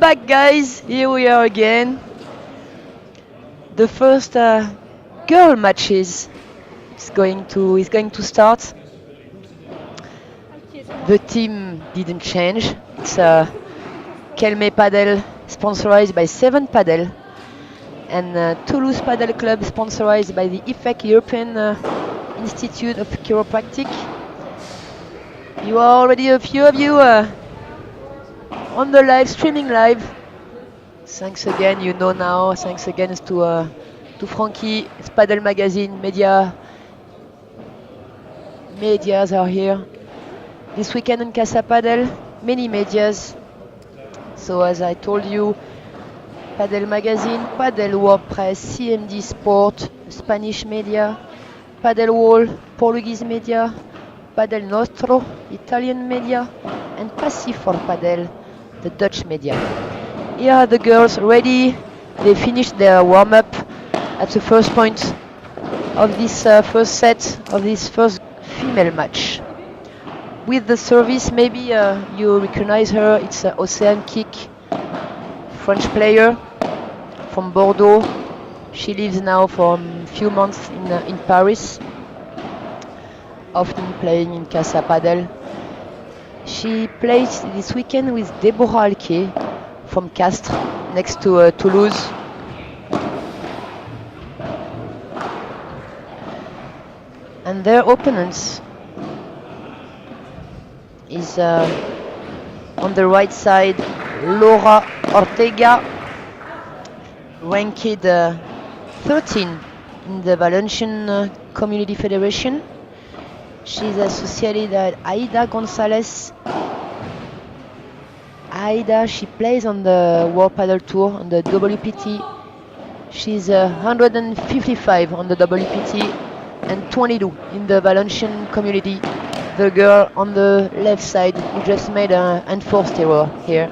back, guys. Here we are again. The first girl matches is going to start. The team didn't change. It's Kelme Padel, sponsorized by Seven Padel, and Toulouse Padel Club, sponsorized by the IFEC European Institute of Chiropractic. You are already a few of you on the live streaming live. Thanks again, you know now. Thanks again to Frankie, Padel Magazine, medias are here. This weekend in Casa Padel, many medias. So as I told you, Padel Magazine, Padel WordPress, CMD Sport, Spanish media, Padel Wall, Portuguese media, Padel Nostro, Italian media, and Passi for Padel, the Dutch media. Here are the girls ready. They finished their warm-up at the first point of this first set of this first female match. With the service, maybe you recognize her. It's Océane Kick, French player from Bordeaux. She lives now for a few months in Paris, often playing in Casa Padel. She plays this weekend with Deborah Alquier from Castres, next to Toulouse. And their opponents is on the right side, Laura Ortega, ranked 13 in the Valencian Community Federation. She's associated with Aida Gonzalez. Aida, she plays on the World Padel Tour on the WPT. She's 155 on the WPT and 22 in the Valencian community. The girl on the left side who just made an enforced error here.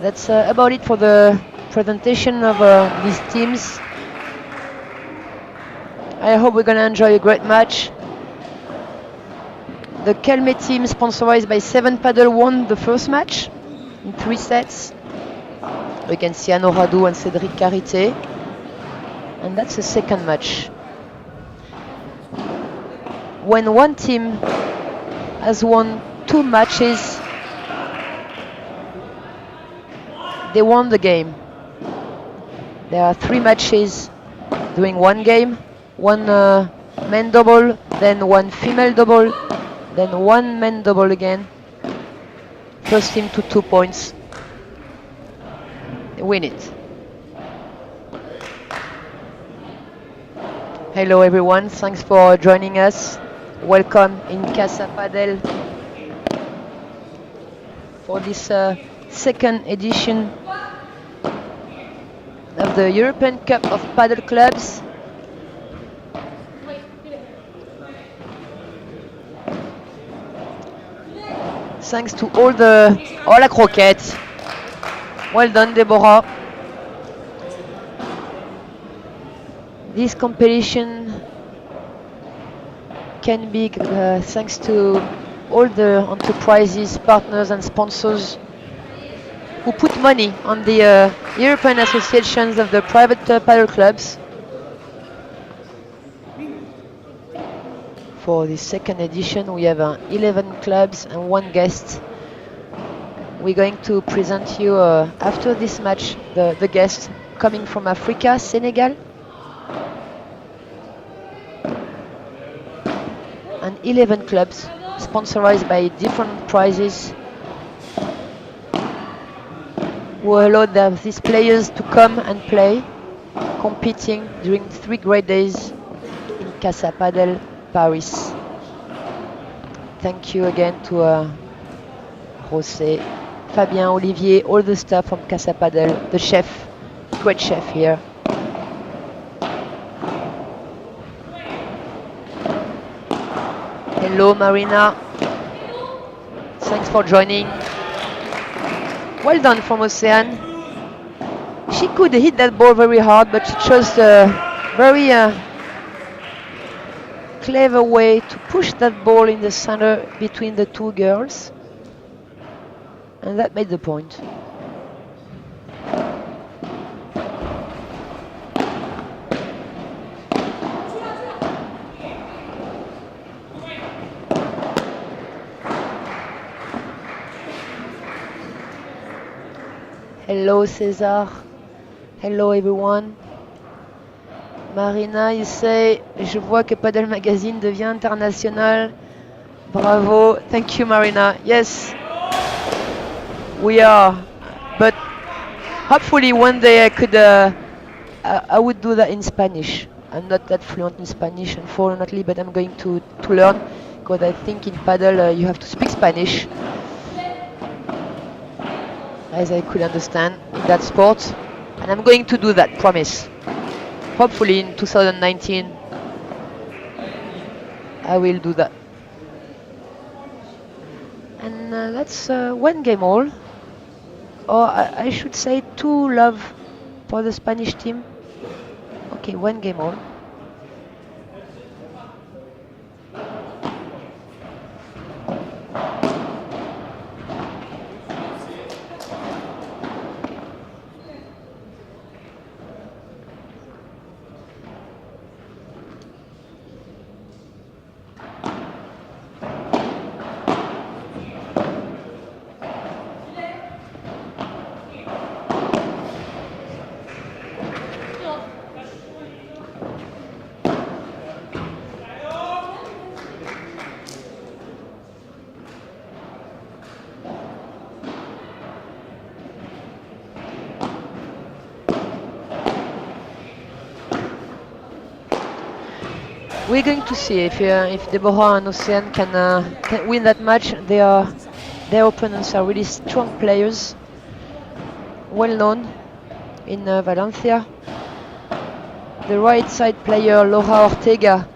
That's about it for the presentation of these teams. I hope we're going to enjoy a great match. The Kelme team, sponsorized by Seven Padel, won the first match in 3 sets against Siano Radou and Cédric Carité. And that's the second match. When one team has won 2 matches, they won the game. There are 3 matches doing one game, one men double, then one female double, then one men double again. First team to 2 points, they win it. Hello everyone, thanks for joining us. Welcome in Casa Padel for this second edition of the European Cup of Padel Clubs. Thanks to all la croquette. Well done, Deborah. This competition can be thanks to all the enterprises, partners and sponsors who put money on the European associations of the private padel clubs. For the second edition, we have 11 clubs and 1 guest. We're going to present you after this match the guest coming from Africa, Senegal. And 11 clubs sponsorized by different prizes who allowed these players to come and play, competing during 3 great days in Casa Padel, Paris. Thank you again to José, Fabien, Olivier, all the staff from Casa Padel, the chef, great chef here. Hello Marina, thanks for joining. Well done from Océane. She could hit that ball very hard, but she chose a very clever way to push that ball in the center between the 2 girls. And that made the point. Hello César. Hello everyone. Marina, you say, je vois que Padel Magazine devient international. Bravo. Thank you, Marina. Yes, we are. But hopefully one day I would do that in Spanish. I'm not that fluent in Spanish, unfortunately, but I'm going to learn, because I think in Padel you have to speak Spanish, as I could understand in that sport. And I'm going to do that, promise. Hopefully in 2019 I will do that. And that's 1-game-all, or I should say 2-love for the Spanish team. Okay, 1-game-all. We're going to see if Deborah and Ocean can win that match. Their opponents are really strong players, well known in Valencia. The right side player, Laura Ortega,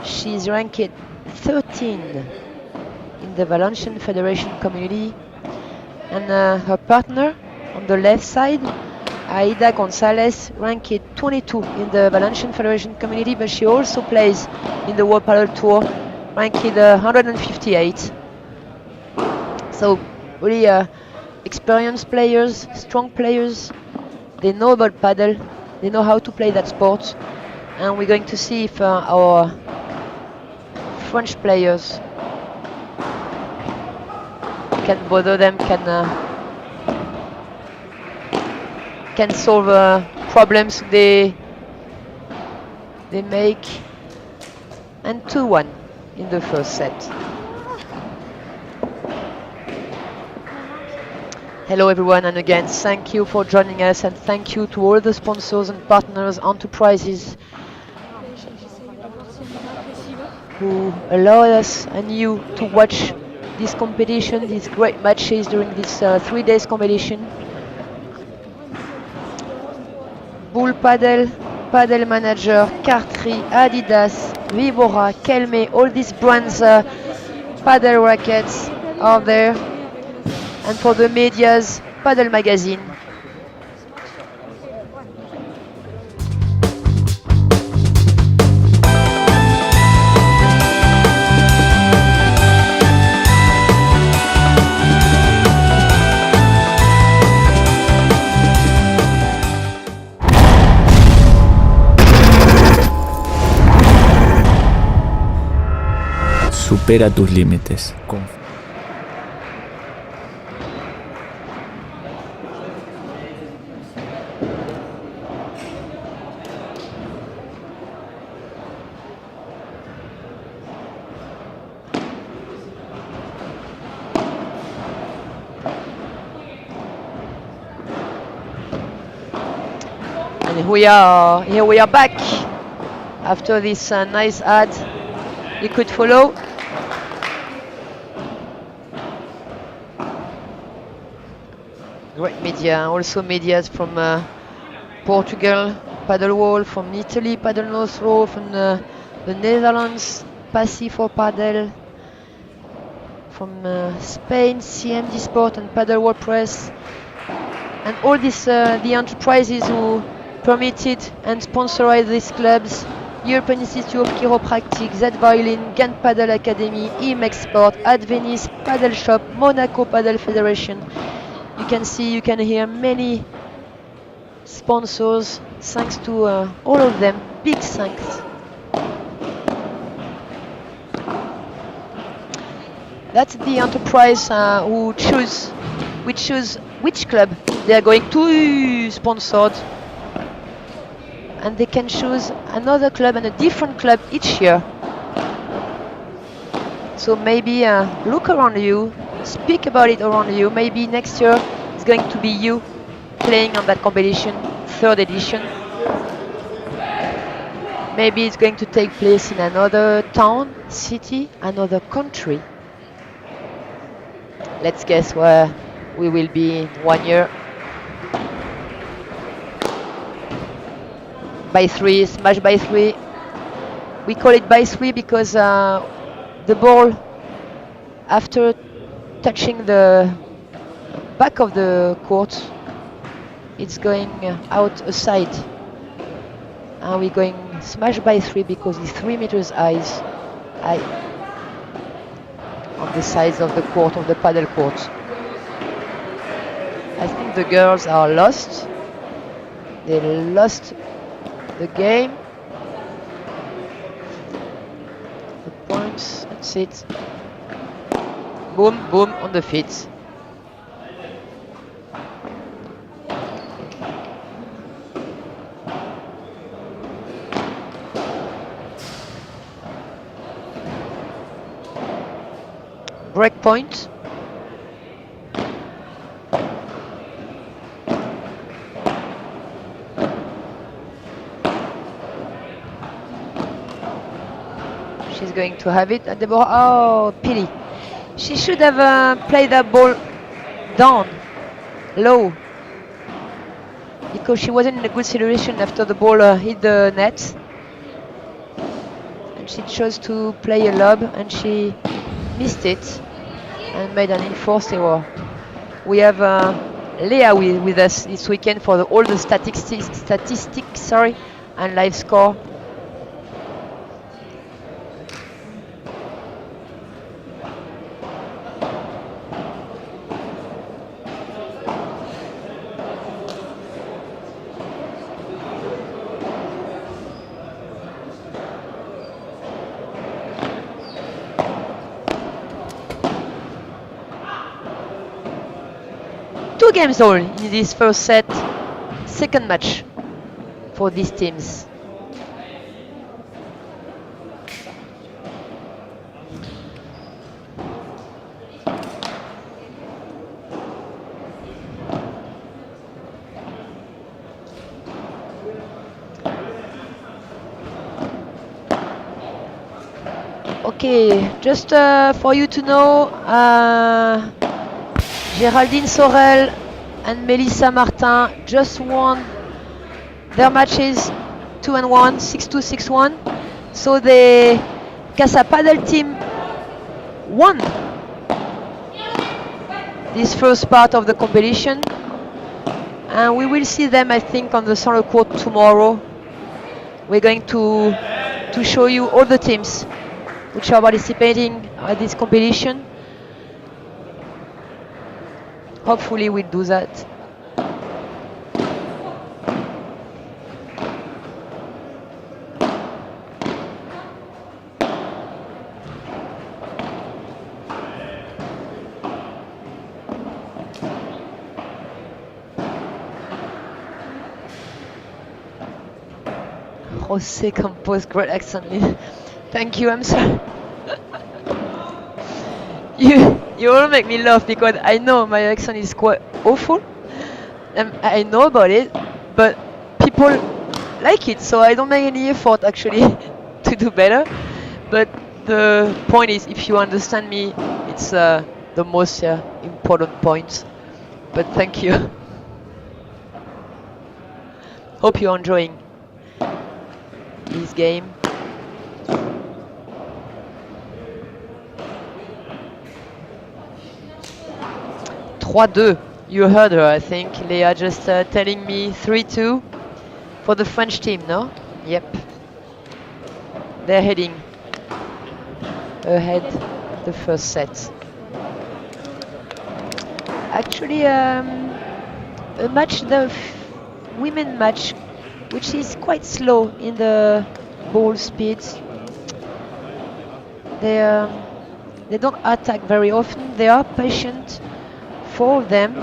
she's ranked 13 in the Valencian Federation community. And her partner on the left side, Aida Gonzalez, ranked 22 in the Valencian Federation community, but she also plays in the World Padel Tour, ranked 158. So really experienced players, strong players. They know about padel, they know how to play that sport, and we're going to see if our French players can bother them, can solve problems they make. And 2-1 in the first set. Hello everyone, and again thank you for joining us, and thank you to all the sponsors and partners, enterprises, who allow us and you to watch this competition, these great matches during this 3 days competition. Bull Padel, Padel Manager, Cartry, Adidas, Vibora, Kelme, all these brands, Padel rackets are there. And for the medias, Padel Magazine. Supera tus límites. And here we are back after this nice ad you could follow. Great media, also medias from Portugal, Padel Wall, from Italy, Padel Nostro, from the Netherlands, Passy for Padel, from Spain, CMD Sport and Padel World Press, and all these the enterprises who permitted and sponsored these clubs European Institute of Chiropractic, Z Violin, Ghent Paddle Academy, EMX Sport, at Venice Paddle Shop, Monaco Paddle Federation. You can see, you can hear many sponsors. Thanks to all of them. Big thanks. That's the enterprise who choose which club they are going to sponsored, and they can choose another club and a different club each year. So maybe look around you, speak about it around you. Maybe next year it's going to be you playing on that competition, 3rd edition. Maybe it's going to take place in another town, city, another country. Let's guess where we will be in 1 year. By 3, smash by 3. We call it by 3 because the ball, after touching the back of the court, it's going out aside. And we're going smash by 3 because it's 3 meters high on the sides of the court, of the paddle court. I think the girls are lost. They lost the game. The points, that's it. Boom, boom on the feet. Break point. She's going to have it at the ball. Oh, pity. She should have played that ball down, low, because she wasn't in a good situation after the ball hit the net. And she chose to play a lob and she missed it and made an enforced error. We have Leah with us this weekend for all the statistics, and live score. Two games all in this first set, second match for these teams. Okay, just for you to know, Géraldine Sorel and Melissa Martin just won their matches 2-1, 6-2, 6-1. So the Casa Paddle team won this first part of the competition. And we will see them, I think, on the center court tomorrow. We're going to show you all the teams which are participating at this competition. Hopefully we'll do that. Jose Campos, great accent. Thank you, I'm sorry. You all make me laugh because I know my accent is quite awful. I know about it, but people like it, so I don't make any effort actually to do better. But the point is, if you understand me, it's the most important point. But thank you. Hope you're enjoying this game. You heard her, I think. Leah just telling me 3-2 for the French team, no? Yep. they're heading ahead the first set. Actually, a match, the women match, which is quite slow in the ball speeds. They don't attack very often. They are patient. Four of them,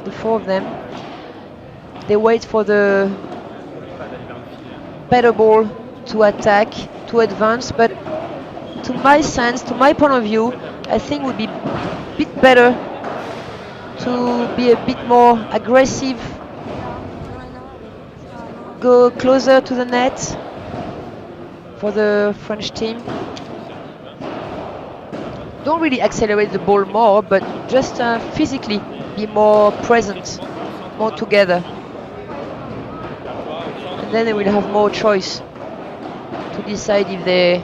the four of them, they wait for the better ball to attack, to advance. But to my sense, to my point of view, I think it would be a bit better to be a bit more aggressive, go closer to the net for the French team. Don't really accelerate the ball more, but just physically be more present, more together. And then they will have more choice to decide if they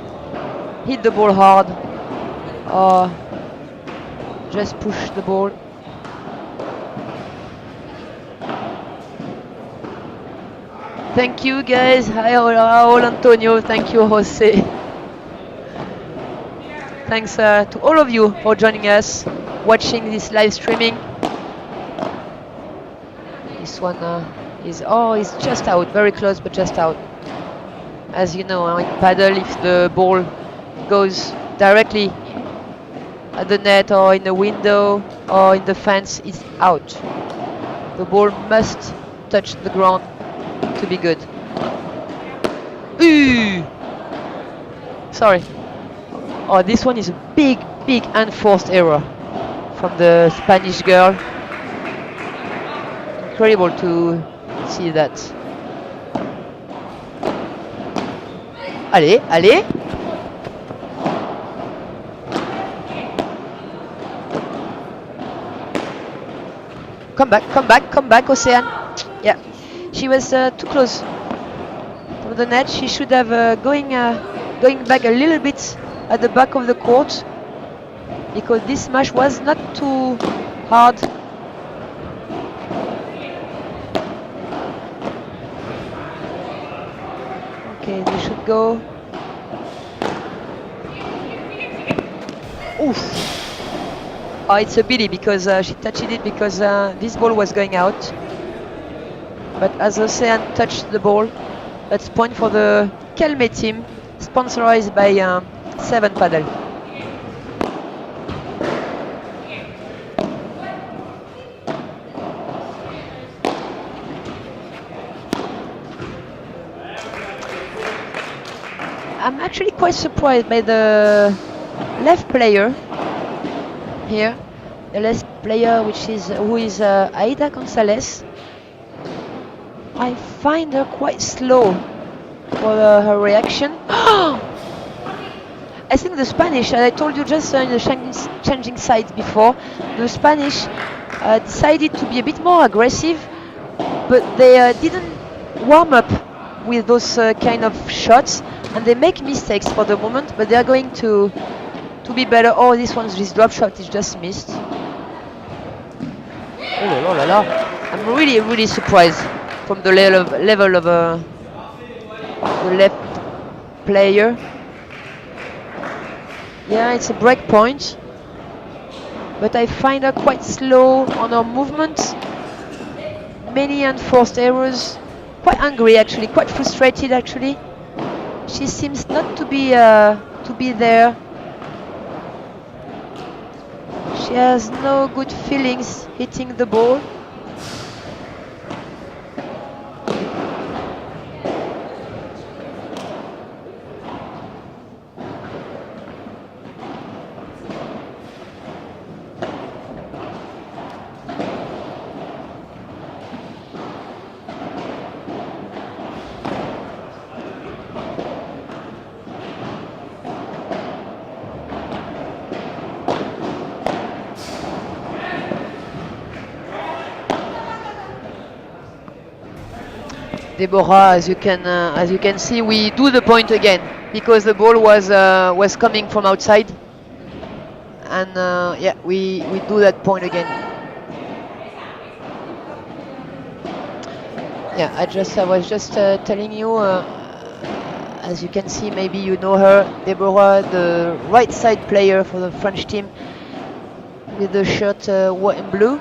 hit the ball hard or just push the ball. Thank you guys. Hi Raul, Antonio. Thank you, Jose. Thanks to all of you for joining us, watching this live streaming. This one is just out, very close, but just out. As you know, in paddle, if the ball goes directly at the net or in the window or in the fence, it's out. The ball must touch the ground to be good. Ooh! Sorry. Oh, this one is a big unforced error from the Spanish girl. Incredible to see that. Allez, allez! Come back, Océane. Yeah, she was too close from the net. She should have going back a little bit at the back of the court, because this smash was not too hard. Okay, they should go. Oof. Oh, it's a pity because she touched it because this ball was going out. But as Océane touched the ball, that's point for the Kelme team, sponsored by 7 Paddle. I'm actually quite surprised by the left player here. The left player, who is Aida Gonzalez. I find her quite slow for her reaction. I think the Spanish, as I told you just in the changing sides before, the Spanish decided to be a bit more aggressive, but they didn't warm up with those kind of shots, and they make mistakes for the moment, but they are going to be better. Oh, this drop shot is just missed. Oh la la la! I'm really surprised from the level of the left player. Yeah, it's a break point, but I find her quite slow on her movements. Many unforced errors. Quite angry actually, quite frustrated actually. She seems not to be there. She has no good feelings hitting the ball. Deborah, as you can see, we do the point again because the ball was coming from outside, and yeah, we do that point again. Yeah, I was just telling you, As you can see, maybe you know her, Deborah, the right side player for the French team with the shirt white and blue.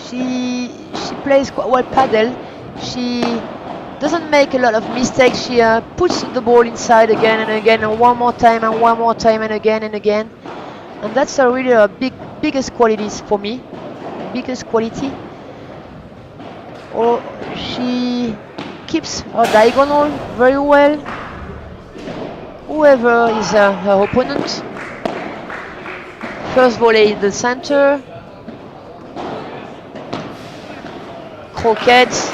She plays quite well paddle. She doesn't make a lot of mistakes. She puts the ball inside again and again, and one more time and one more time and again and again. And that's a really biggest qualities for me. Biggest quality. Or she keeps her diagonal very well. Whoever is her opponent. First volley in the center. Croquettes.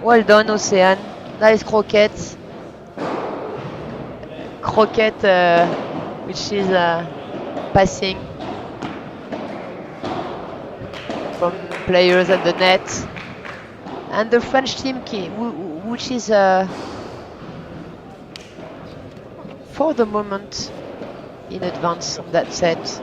Well done, Océane. Nice croquettes. Croquette, which is passing from players at the net. And the French team, which is for the moment in advance on that set.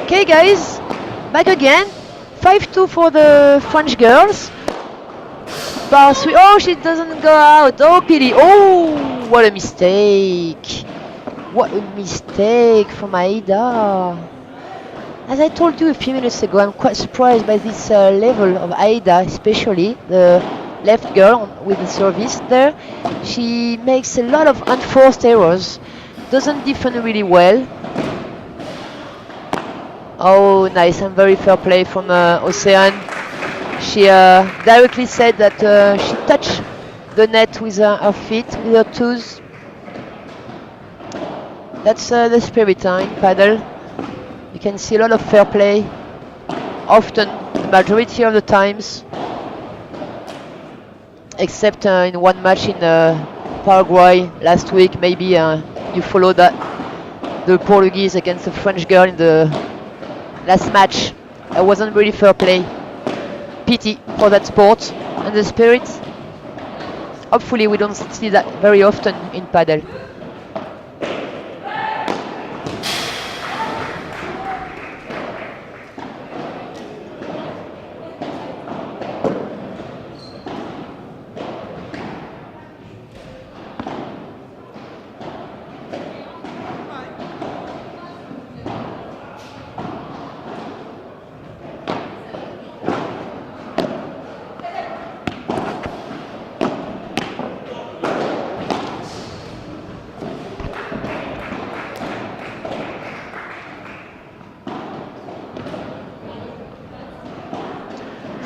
Okay guys, back again. 5-2 for the French girls. Bar 3, oh, she doesn't go out. Oh, pity. Oh, what a mistake. What a mistake from Aida. As I told you a few minutes ago, I'm quite surprised by this level of Aida, especially the left girl with the service there. She makes a lot of unforced errors, doesn't defend really well. Oh, nice and very fair play from Océane. She directly said that she touched the net with her feet, with her toes. That's the spirit in paddle. You can see a lot of fair play, often, majority of the times, except in one match in Paraguay last week. Maybe you followed that, the Portuguese against the French girl in the last match. It wasn't really fair play. Pity for that sport and the spirit. Hopefully we don't see that very often in paddle.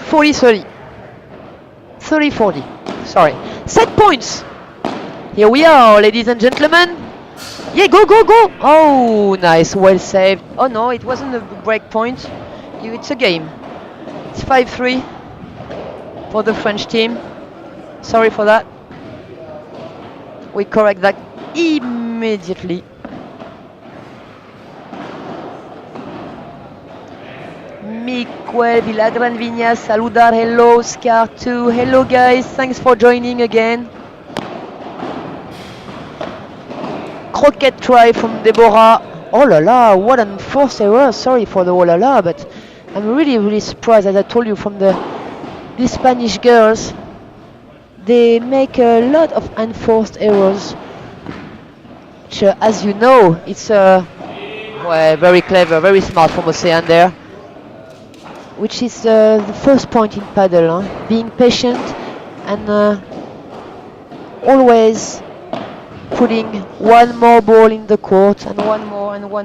.40-30. 30-40. Sorry. Set points. Here we are, ladies and gentlemen. Yeah, go, go, go. Oh, nice. Well saved. Oh, no, it wasn't a break point. It's a game. It's 5-3 for the French team. Sorry for that. We correct that immediately. Miquel Vilagran Viñas, saludar, hello, Scar 2, hello guys, thanks for joining again. Croquette try from Deborah. Oh la la, what an enforced error, sorry for the oh la la, but I'm really surprised, as I told you, from these Spanish girls. They make a lot of enforced errors. which, as you know, it's well, very clever, very smart from Ocean there, which is the first point in paddle, huh? Being patient and always putting one more ball in the court and one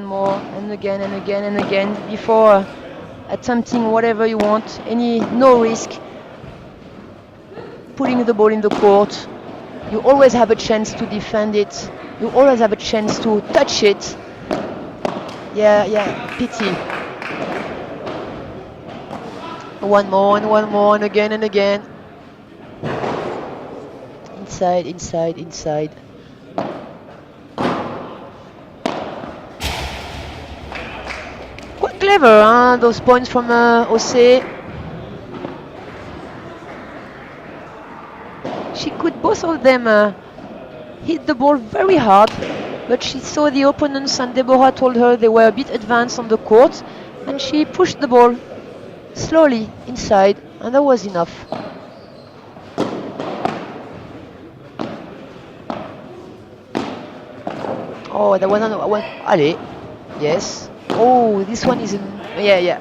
more and again and again and again before attempting whatever you want, no risk, putting the ball in the court. You always have a chance to defend it. You always have a chance to touch it. Yeah, pity. One more and again and again. Inside, inside, inside. Quite clever, huh? Those points from Ose. She could, both of them, hit the ball very hard, but she saw the opponents and Deborah told her they were a bit advanced on the court, and she pushed the ball slowly inside, and that was enough. Oh, that was another one. Allez, yes. Oh, this one isn't. Yeah.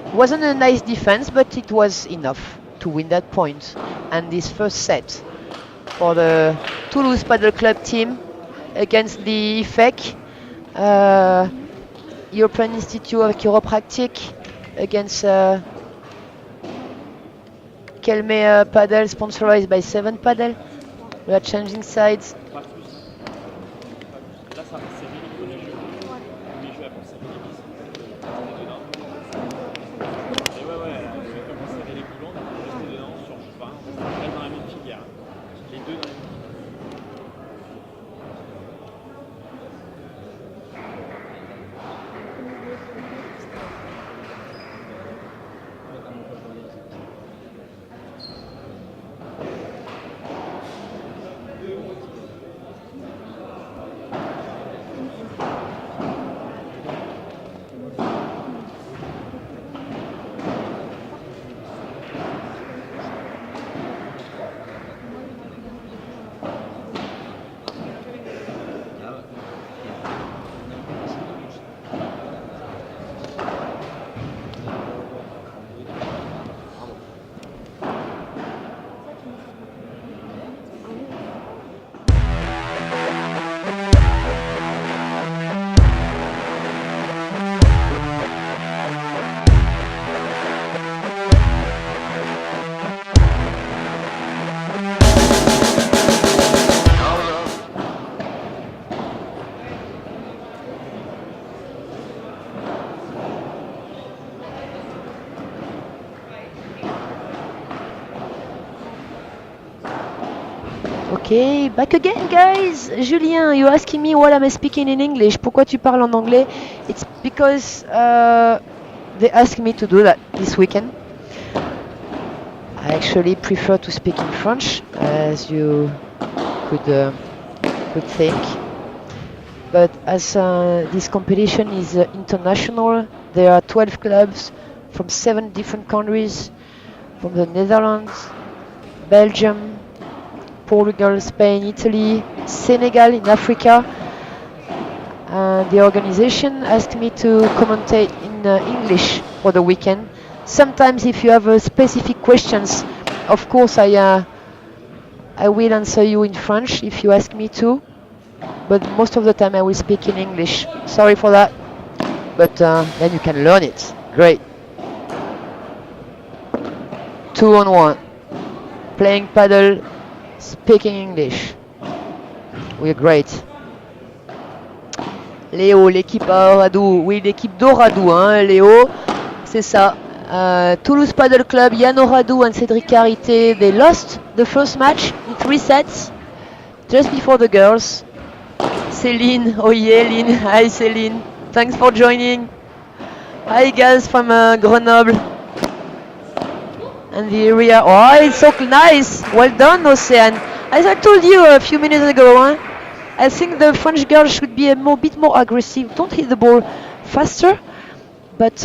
It wasn't a nice defense, but it was enough to win that point. And this first set for the Toulouse Paddle Club team against the IFEC, European Institute of Chiropractic, against Kelme Paddle, sponsored by 7 Paddle. We are changing sides. Okay, back again, guys. Julien, you're asking me why am I speaking in English? Pourquoi tu parles en anglais? It's because they asked me to do that this weekend. I actually prefer to speak in French, as you could think. But as this competition is international, there are 12 clubs from 7 different countries, from the Netherlands, Belgium, Portugal, Spain, Italy, Senegal in Africa. The organization asked me to commentate in English for the weekend. Sometimes if you have specific questions, of course I will answer you in French if you ask me to, but most of the time I will speak in English. Sorry for that, but then you can learn it. Great. 2-on-1. Playing paddle, speaking English. We're great. Léo, l'équipe à Oradou. Oui, l'équipe d'Oradou, hein, Léo. C'est ça. Toulouse Paddle Club, Yann Oradou and Cédric Carité, they lost the first match in 3 sets, just before the girls. Céline, oh yeah, Lynn. Hi, Céline. Thanks for joining. Hi, guys from Grenoble. And the area, oh, it's so nice. Well done, Océane. As I told you a few minutes ago, huh? I think the French girls should be a bit more aggressive. Don't hit the ball faster, but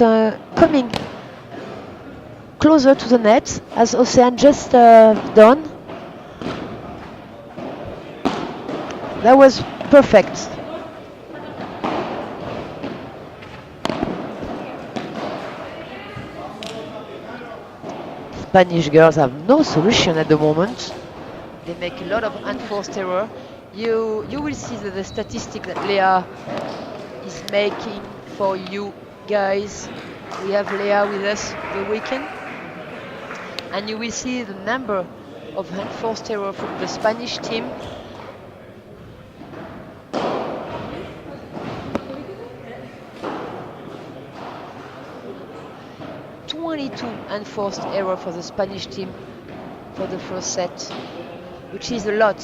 coming closer to the net, as Océane just done. That was perfect. Spanish girls have no solution at the moment. They make a lot of enforced error. You will see the statistic that Leah is making for you guys. We have Leah with us the weekend, and you will see the number of enforced error from the Spanish team. Enforced error for the Spanish team for the first set, which is a lot,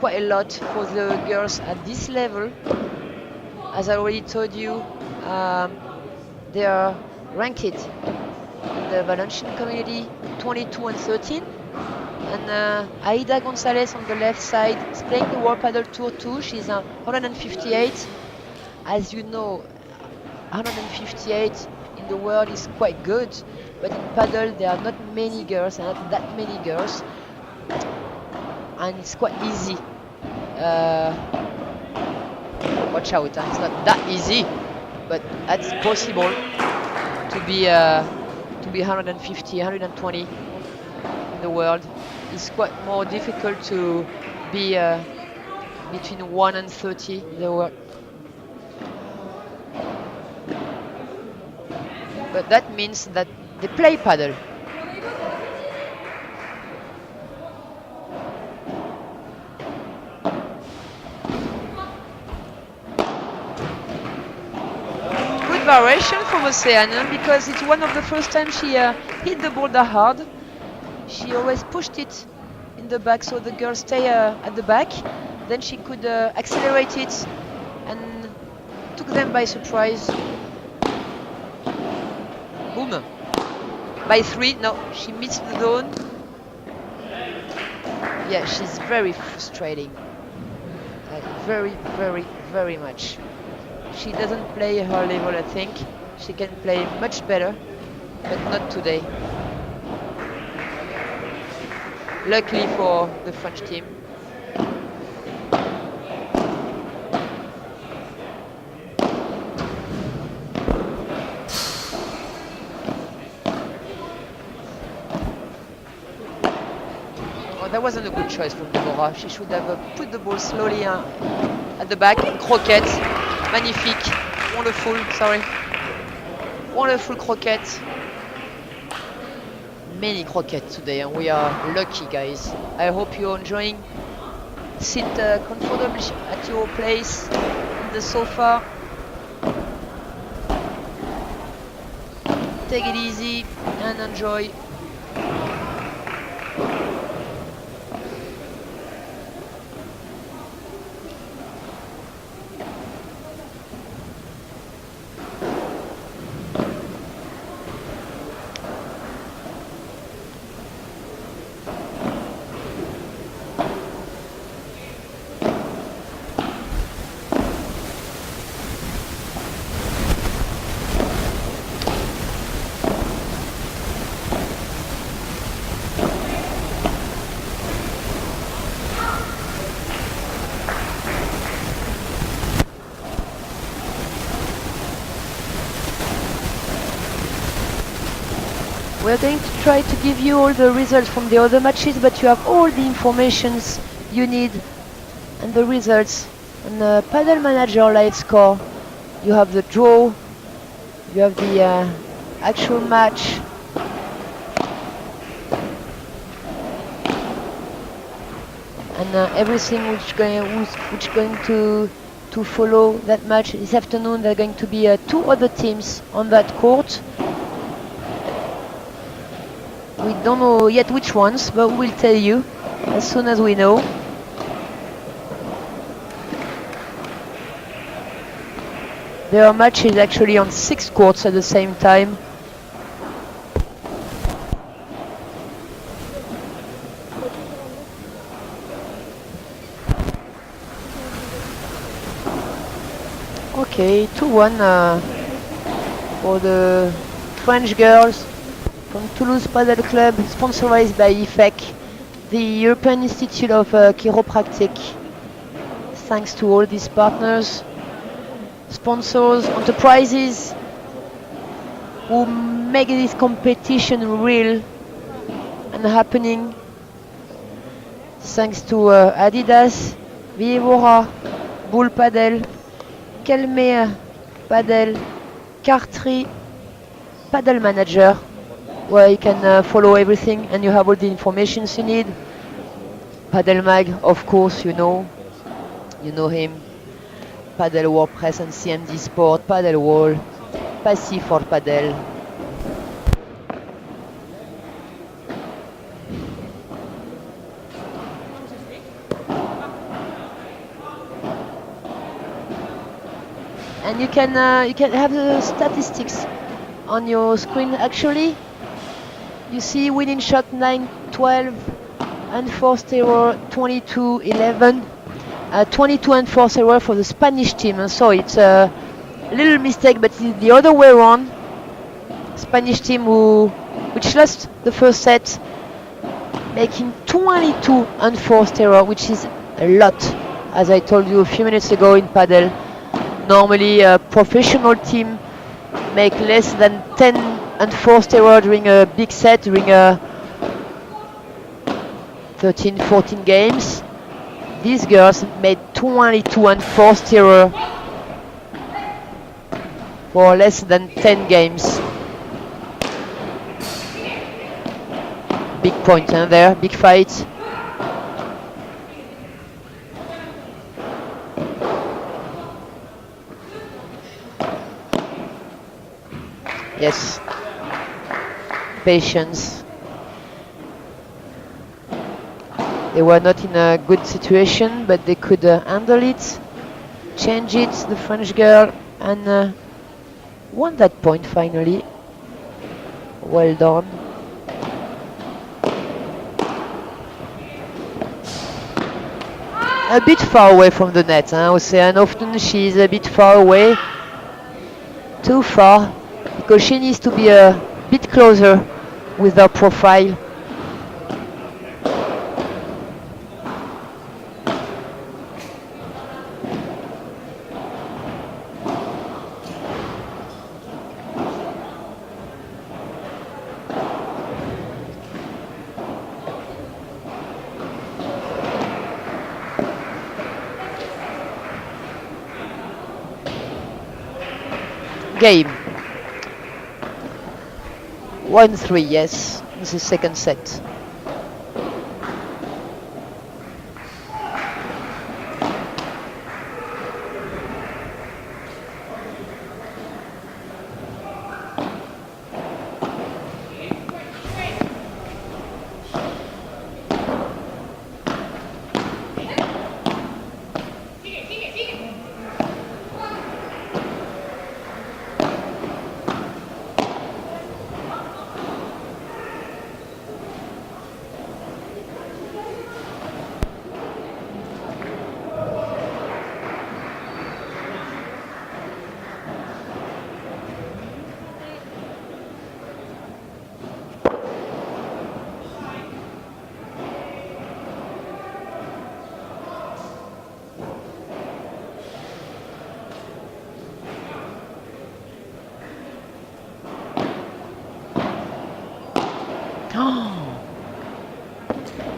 quite a lot for the girls at this level. As I already told you, they are ranked in the Valencian community 22 and 13. And Aida Gonzalez on the left side is playing the World Padel Tour 2. She's 158. As you know, 158 in the world is quite good, but in paddle there are not many girls, and not that many girls, and it's quite easy. Watch out, it's not that easy, but it's possible to be 150, 120 in the world. It's quite more difficult to be between 1 and 30 in the world. But that means that they play paddle. Good variation from Oceana, because it's one of the first times she hit the ball that hard. She always pushed it in the back, so the girls stay at the back. Then she could accelerate it and took them by surprise. Boom. By 3, no, she missed the zone. Yeah, she's very frustrating. Like very, very, very much. She doesn't play her level, I think. She can play much better, but not today. Luckily for the French team. That wasn't a good choice from Deborah. She should have put the ball slowly at the back. Croquette, magnifique, wonderful, sorry. Wonderful croquette. Many croquettes today, and we are lucky, guys. I hope you're enjoying. Sit comfortably at your place, in the sofa. Take it easy and enjoy. We're going to try to give you all the results from the other matches, but you have all the informations you need and the results. On the Padel Manager live score, you have the draw, you have the actual match, and everything which going to follow that match. This afternoon there are going to be 2 other teams on that court. We don't know yet which ones, but we'll tell you as soon as we know. There are matches actually on 6 courts at the same time. Okay, 2-1 for the French girls from Toulouse Padel Club, sponsored by IFEC, the European Institute of Chiropractic. Thanks to all these partners, sponsors, enterprises who make this competition real and happening thanks to Adidas, Vivora, Bull Paddle, Kelme Paddle, Cartree, Paddle Manager, where you can follow everything and you have all the information you need. Paddle Mag, of course, you know him. Paddle WordPress and CMD Sport, Paddle Wall, Passy for Paddle. And you can have the statistics on your screen. Actually, you see winning shot 9, 12, enforced error 22, 11, 22 enforced error for the Spanish team. So it's a little mistake, but it's the other way around. Spanish team which lost the first set, making 22 enforced error, which is a lot, as I told you a few minutes ago in paddle. Normally a professional team make less than 10 enforced error during a big set, during a 13, 14 games. These girls made 22 enforced error for less than 10 games. Big point there, big fight. Yes, patience. They were not in a good situation, but they could handle it, change it, the French girl, and won that point finally. Well done. A bit far away from the net, I would say, and often she's a bit far away. Too far, because she needs to be a bit closer with her profile. Game 1-3, yes, this is second set.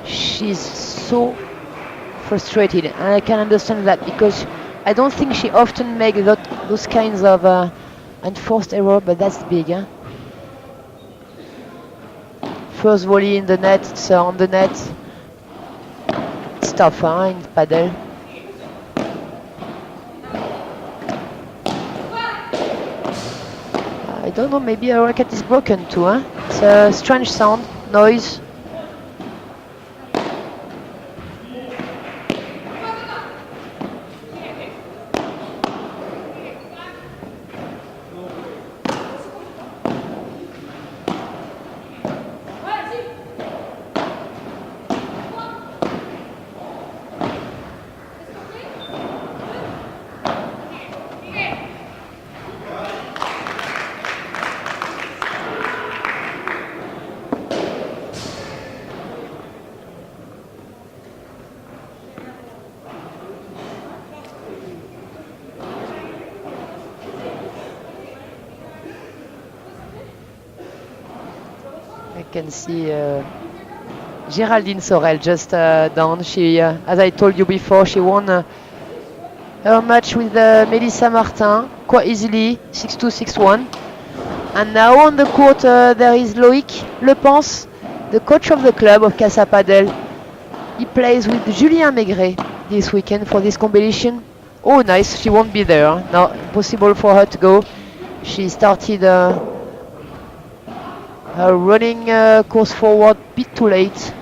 She's so frustrated, and I can understand that, because I don't think she often makes those kinds of enforced error, but that's big. Huh? First volley in the net, it's on the net. It's tough, huh, in paddle. I don't know, maybe her racket is broken too, huh? It's a strange sound, noise. I can see Géraldine Sorel just down. She, as I told you before, she won her match with Melissa Martin quite easily, 6-2, 6-1. And now on the court there is Loïc Lepens, the coach of the club of Casa Padel. He plays with Julien Maigret this weekend for this competition. Oh, nice, she won't be there. Not possible for her to go. She started her running course forward a bit too late.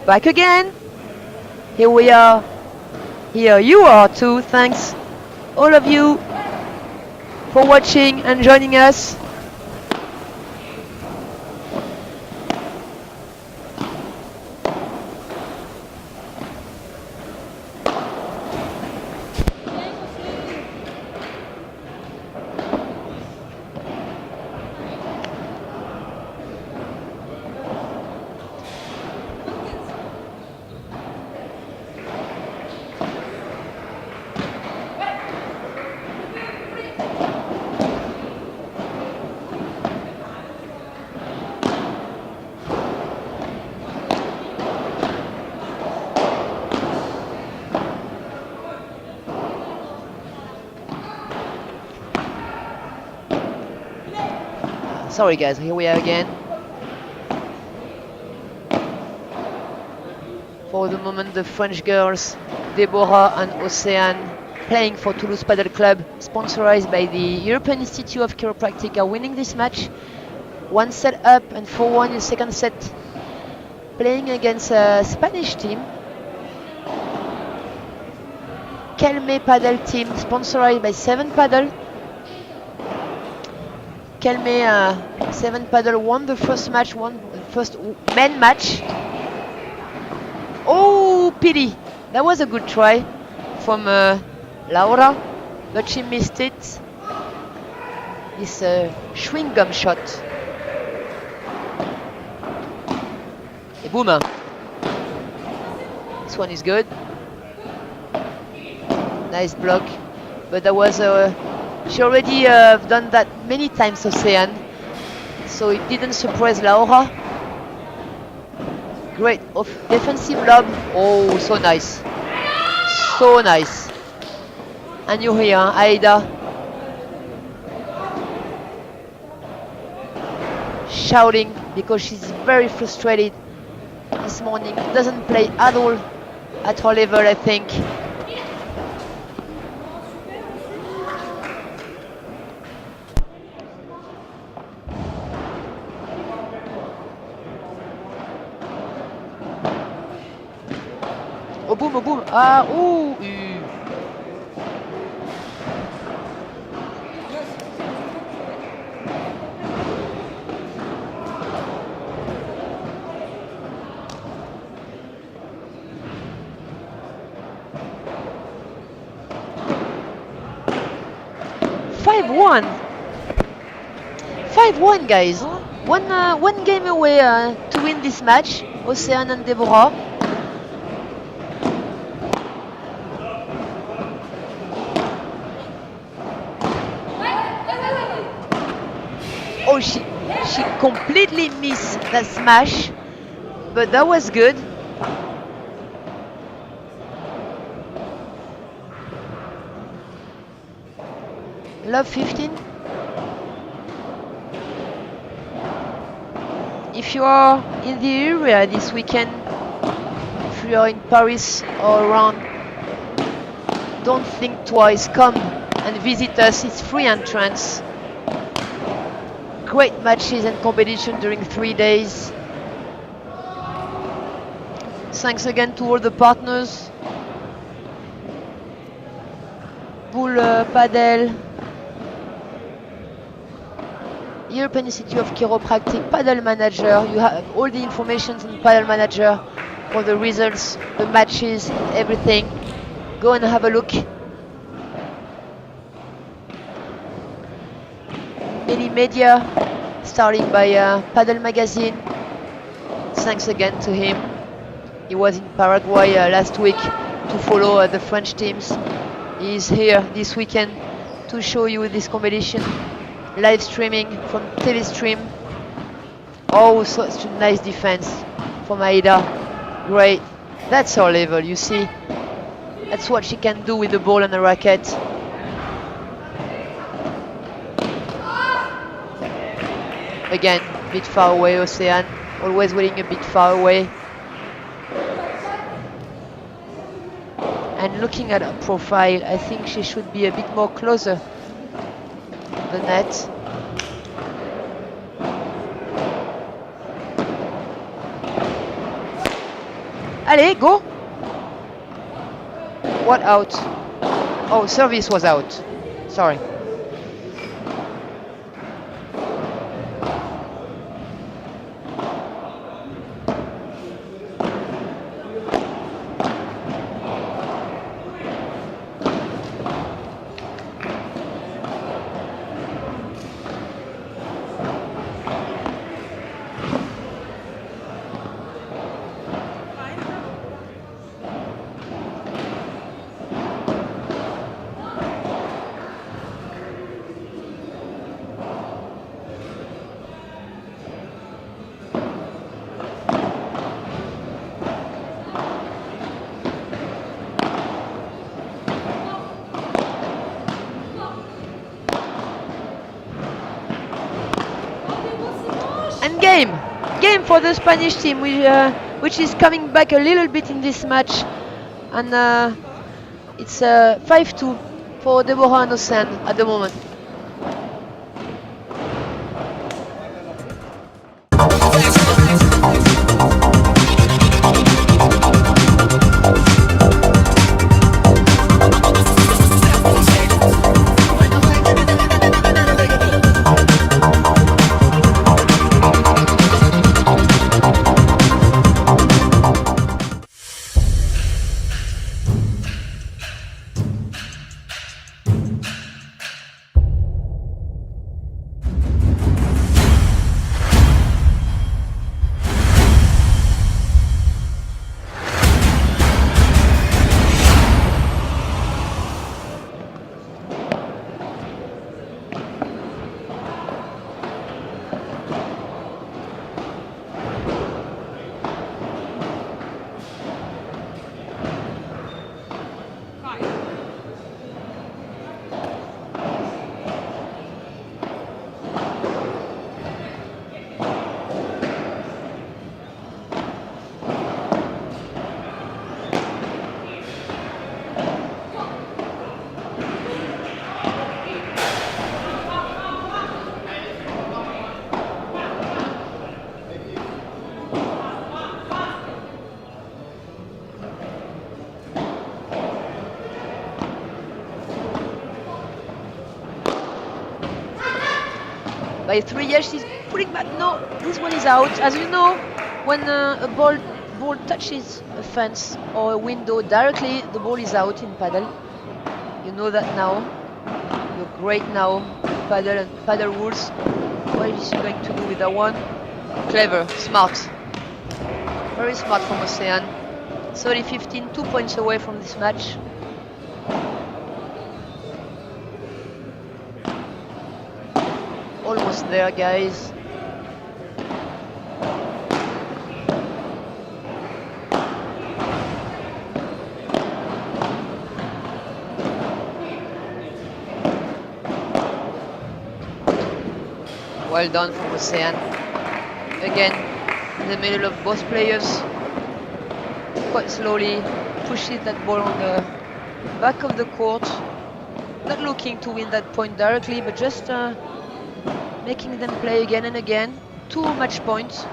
Back again. Here we are. Here you are too. Thanks all of you for watching and joining us. Sorry guys, here we are again. For the moment, the French girls, Deborah and Océane, playing for Toulouse Padel Club, sponsored by the European Institute of Chiropractic, are winning this match. 1 set up and 4-1 in the second set. Playing against a Spanish team. Kelme Padel team, sponsored by 7 Padel. Kelme 7 Padel won the first match, won the first men match. Oh, pity! That was a good try from Laura, but she missed it. This chewing gum shot. Et boom! This one is good. Nice block, but that was she already done that many times, Océane, so it didn't surprise Laura. Great defensive lob. Oh, so nice. So nice. And you hear Aida shouting because she's very frustrated this morning. Doesn't play at all at her level, I think. Au boom, au boom. Ah, ouh. 5-1. 5-1, guys. One game away to win this match. Ocean and Deborah. Oh, she completely missed that smash, but that was good. Love 15. If you are in the area this weekend, if you are in Paris or around, don't think twice. Come and visit us. It's free entrance. Great matches and competition during 3 days. Thanks again to all the partners. Bull Padel, European Institute of Chiropractic, Padel Manager. You have all the information in Padel Manager for the results, the matches, everything. Go and have a look. Many media, starting by Padel Magazine. Thanks again to him. He was in Paraguay last week to follow the French teams. He is here this weekend to show you this competition. Live streaming from TV Stream. Oh, such a nice defense from Aida. Great. That's her level, you see. That's what she can do with the ball and the racket. Again, a bit far away, Ocean. Always waiting a bit far away. And looking at her profile, I think she should be a bit more closer to the net. Allez, go! What out? Oh, service was out. Sorry. And game for the Spanish team, which is coming back a little bit in this match, and it's 5-2 for Deborah and Ocean at the moment. by 3. Yes, she's putting back. No, this one is out. As you know, when a ball touches a fence or a window directly, the ball is out in paddle. You know that now. You're great now. Paddle and paddle rules. What is she going to do with that one? Clever, smart. Very smart from Ocean. 30-15, 2 points away from this match. Almost there, guys. Well done from Ocean. Again, in the middle of both players. Quite slowly pushes that ball on the back of the court. Not looking to win that point directly, but just making them play again and again. 2 match points.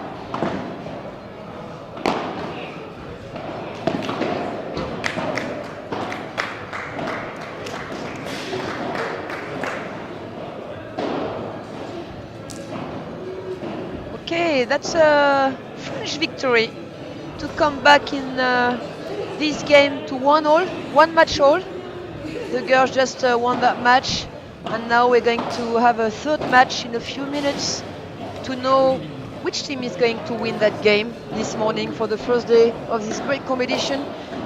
Okay, that's a French victory to come back in this game to 1-1, 1 match all. The girls just won that match, and now we're going to have a third match in a few minutes to know which team is going to win that game this morning for the first day of this great competition,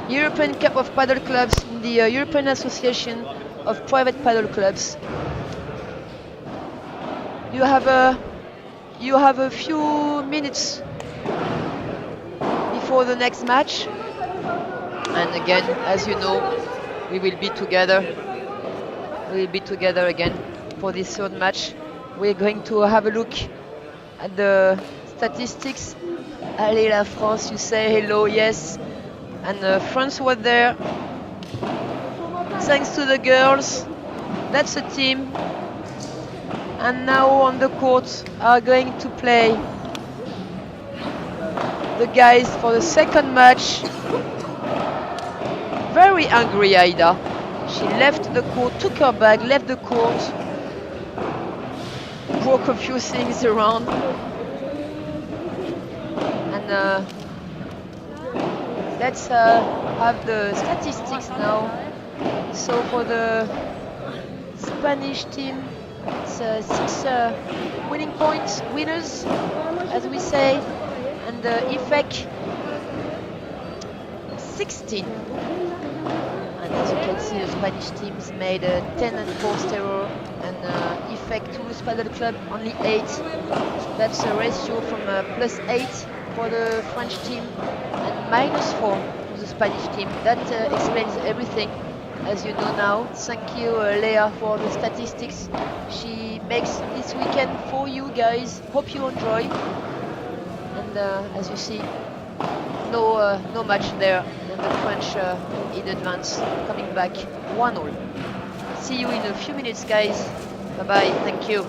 European Cup of Paddle Clubs in the European Association of Private Paddle Clubs. You have a few minutes before the next match, and again, as you know, we will be together. We will be together again for this third match. We're going to have a look at the statistics. Allez la France, you say hello, yes. And France was there. Thanks to the girls. That's a team. And now on the court are going to play the guys for the second match. Very angry, Aida. She left the court, took her bag, left the court, broke a few things around. And let's have the statistics now. So for the Spanish team, it's 6 winning points, winners, as we say, and the IFEC 16. And as you can see, the Spanish teams made 10 and 4 stereo, and IFEC Toulouse Paddle Club only 8. That's a ratio from +8 for the French team and -4 to the Spanish team. That explains everything, as you know now. Thank you, Leah, for the statistics she makes this weekend for you guys. Hope you enjoy. And as you see, no match there, and the French in advance, coming back 1-0. See you in a few minutes, guys. Bye bye. Thank you.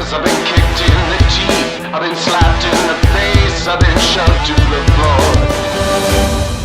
eyes, I've been kicked in the teeth, I've been slapped in the face, I've been shoved to the floor.